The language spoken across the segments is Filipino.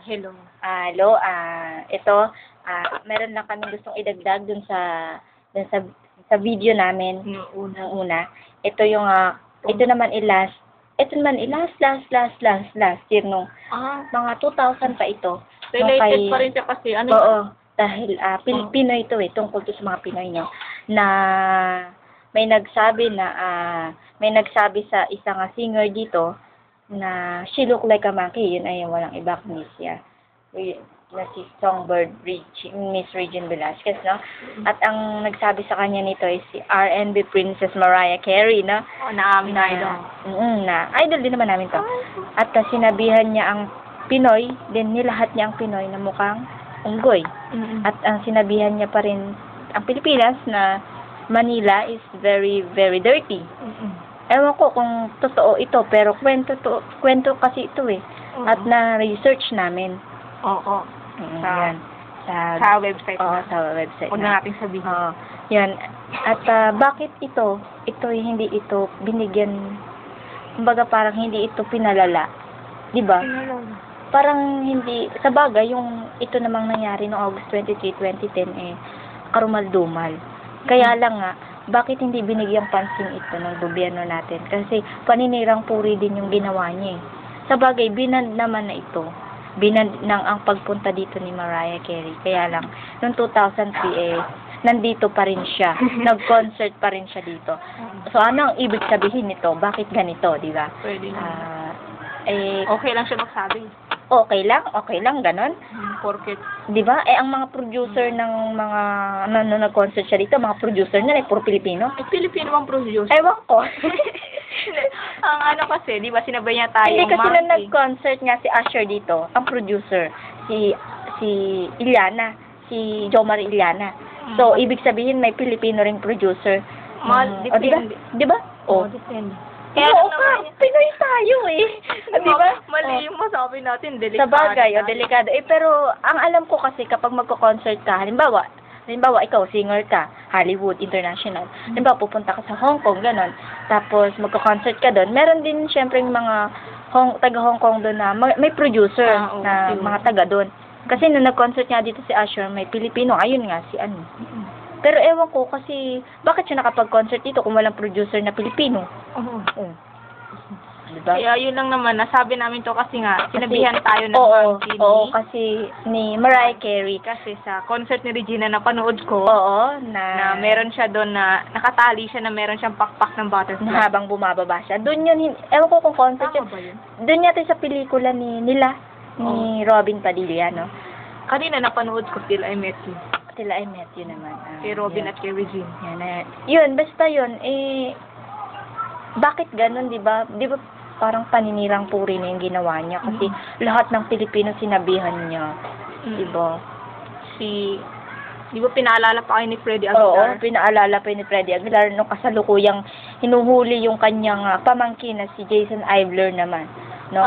Hello. Hello, ito, meron lang kaming gustong idagdag dun sa video namin Yung ng una. Ito yung, ito naman last year nung mga 2000 pa ito. Related pa rin siya kasi, Oo, dahil Pinoy ito tungkol to sa mga Pinoy, no, na may nagsabi sa isang singer dito na she look like a monkey. Yun ay walang iba kundi siya. Na si Songbird Miss Regine Velasquez, no? At ang nagsabi sa kanya nito ay si R&B Princess Mariah Carey, no? naamin na idol. Na idol din naman namin to. At sinabihan niya ang Pinoy, din nilahat niya ang Pinoy na mukhang unggoy. At ang sinabihan niya pa rin ang Pilipinas na Manila is very, very dirty. Ewan ko kung totoo ito, pero kwento kasi ito At na-research namin. Oo. Yan. Sa website. Oo, sa website. Huwag na natin sabihin. Oo. Yan. At bakit ito hindi ito binigyan, kumbaga parang hindi ito pinalala. Di ba? Parang hindi, sa bagay, yung ito namang nangyari noong August 23, 2010, karumal-dumal. Kaya lang nga, bakit hindi binigyang pansin ito ng gobyerno natin? Kasi paninirang puri din yung ginawa niya Sa bagay, binand naman na ito. Binand nang ang pagpunta dito ni Mariah Carey. Kaya lang, noong 2003, nandito pa rin siya. Nag-concert pa rin siya dito. So, ano ang ibig sabihin nito? Bakit ganito, di ba? Pwede na. Okay lang siya magsabi. Okay lang, ganon. Porket. Di ba? Ang mga producer ng mga, nung nag-concert siya dito, mga producer na puro Pilipino. Pilipino bang producer? Ewan ko. Ang kasi, di ba, sinabay niya tayo. Hindi kasi nung nag-concert nga si Usher dito, ang producer, si Iliana, si Jomar Iliana. So, ibig sabihin, may Pilipino ring producer. Depende. Di ba? Depende. Kaya Pinoy tayo Di ba? Mali yung masabi natin, delikado. Sa bagay, delikado. Pero, ang alam ko kasi, kapag magko-concert ka, halimbawa, ikaw, singer ka, Hollywood, international. Halimbawa, pupunta ka sa Hong Kong, gano'n. Tapos, magko-concert ka doon. Meron din, syempre, yung mga taga-Hong Kong doon na may producer na mga taga doon. Kasi nung nag-concert nga dito si Usher, may Pilipino. Ayun nga, si ano. Pero ewan ko kasi, bakit siya nakapag-concert dito kung walang producer na Pilipino? Diba? Kaya yun lang naman, nasabi namin to kasi nga, sinabihan tayo ng Oo, kasi ni Mariah Carey. Kasi sa concert ni Regina na panood ko, na meron siya doon na, nakatali siya na meron siyang pakpak ng butterfly. Na habang bumababa siya. Doon yun, ewan ko kung concert yun. Doon yata sa pelikula ni Robin Padilla, no? Kanina napanood ko, Till I Met You. Till I Met You naman. Kay Robin at kay Regine. Yun, basta yun, bakit ganun, di ba? Di ba parang paninirang puri na yung ginawa niya? Kasi lahat ng Pilipino sinabihan niya. Di ba? Di ba pinaalala pa kayo ni Freddy Aguilar? Oo, pinaalala pa ni Freddy Aguilar nung kasalukuyang hinuhuli yung kanyang pamangkin na si Jason Ivler naman. No?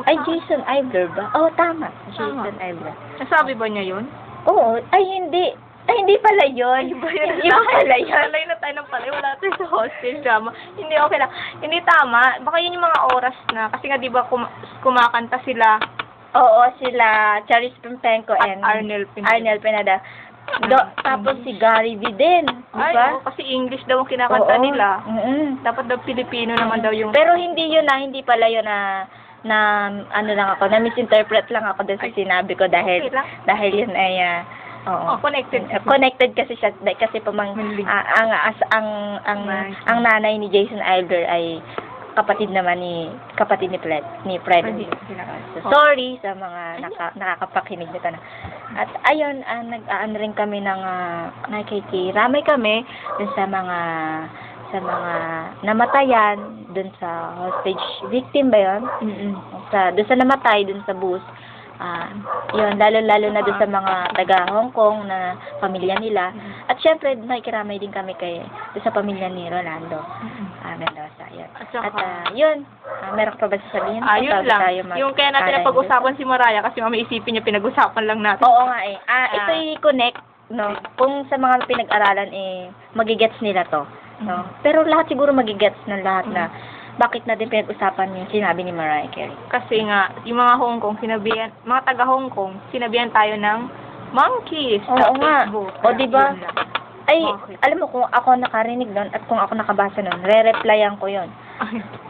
Ay, Jason Ivler ba? Oo, tama. Jason Ivler. Nasabi ba niya yun? Oo. Ay, hindi. Ay, hindi pala yun. Iba pala yun. Palay na tayo ng palay. Wala tayo sa hostage drama. Hindi, okay lang. Hindi tama. Baka yun yung mga oras na. Kasi nga, di ba, kumakanta sila. Oo, sila Charis Pimpenko and Arnel Pineda. Tapos si Gary V din. Diba? Kasi English daw ang kinakanta nila. Dapat daw Pilipino naman daw yung... Pero hindi yun hindi pala yun na ano lang ako, na misinterpret lang ako doon sa sinabi ko dahil yun ay connected kasi siya kasi ang nanay ni Jason Ivler ay kapatid ni Fred. Sorry sa mga nakakapakinig nito na. At ayun, nag-aano rin kami ng nakikiramay kami dun sa mga namatayan dun sa hostage victim ba yun? Dun sa namatay dun sa bus. Yun, lalo na doon sa mga taga Hong Kong na pamilya nila. At syempre, nakikiramay din kami doon sa pamilya ni Rolando Mendoza. Yun. At yun, meron pa ba sasabihin? Yun lang. Yung kaya natin napag-usapan si Mariah kasi may isipin niya pinag-usapan lang natin. Oo nga ito i-connect, no? Kung sa mga pinag-aralan magigets nila to. No? Pero lahat siguro magigets ng lahat na bakit natin pinag-usapan yung sinabi ni Mariah Carey? Kasi nga, yung mga Hong Kong, mga taga Hong Kong, sinabihan tayo ng monkeys Oo sa nga. Facebook. O, diba? Yun lang. Ay, Bakit? alam mo, kung ako nakarinig nun at kung ako nakabasa nun, re-replyan ko yon.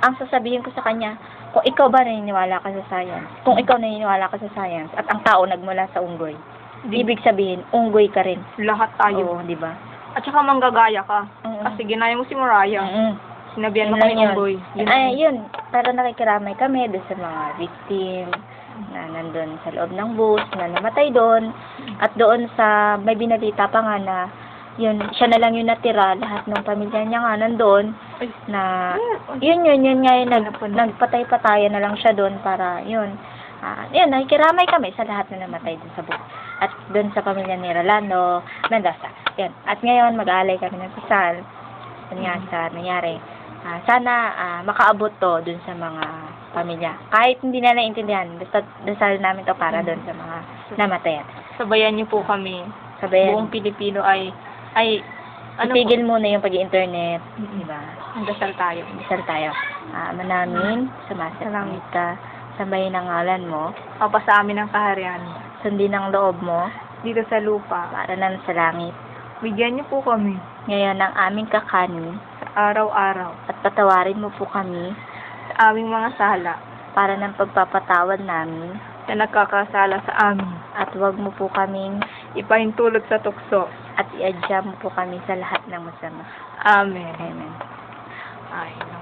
Ang sasabihin ko sa kanya, kung ikaw ba naniniwala ka sa science, kung ikaw naniniwala ka sa science, at ang tao nagmula sa unggoy, ibig sabihin, unggoy ka rin. Lahat tayo. Oo, di ba? At saka manggagaya ka. Oo. Kasi ginaya mo si Mariah. Sinabihan mo Yun lang kami yun. unggoy. Ay, yun. Para nakikiramay kami doon sa mga victim na nandun sa loob ng bus, na namatay doon. At doon sa, may binalita pa nga na, yun, siya na lang yung natira, lahat ng pamilya niya nga nandun, Ay. na, yun nga yung nagpatay-patayan na lang siya doon para, yun, yun, nakikiramay kami sa lahat na namatay doon sa bus. At doon sa pamilya ni Rolando Mendoza. Yun. At ngayon, mag-aalay kami ng kasal. Yun nga sa nangyari. Sana makaabot to dun sa mga pamilya. Kahit hindi na naintindihan, basta dasal namin to para dun sa mga namatayan. Sabayan niyo po kami. Sabayan, Buong Pilipino ay itigil muna yung pag-internet. Diba? Dasal tayo. Dasal tayo. Manamin, sumasalamit ka, sambahin ang ngalan mo, Papa sa amin ang kaharian. sundin ang loob mo, Dito sa lupa. para na sa langit. Bigyan niyo po kami. Ngayon ang aming kakanin, Sa araw-araw. at patawarin mo po kami, Sa aming mga sala. para ng pagpapatawad namin, Na nagkakasala sa amin. at huwag mo po kaming Ipahintulot sa tukso. at iadya mo po kami sa lahat ng masama. Amen. Amen. Ay, no.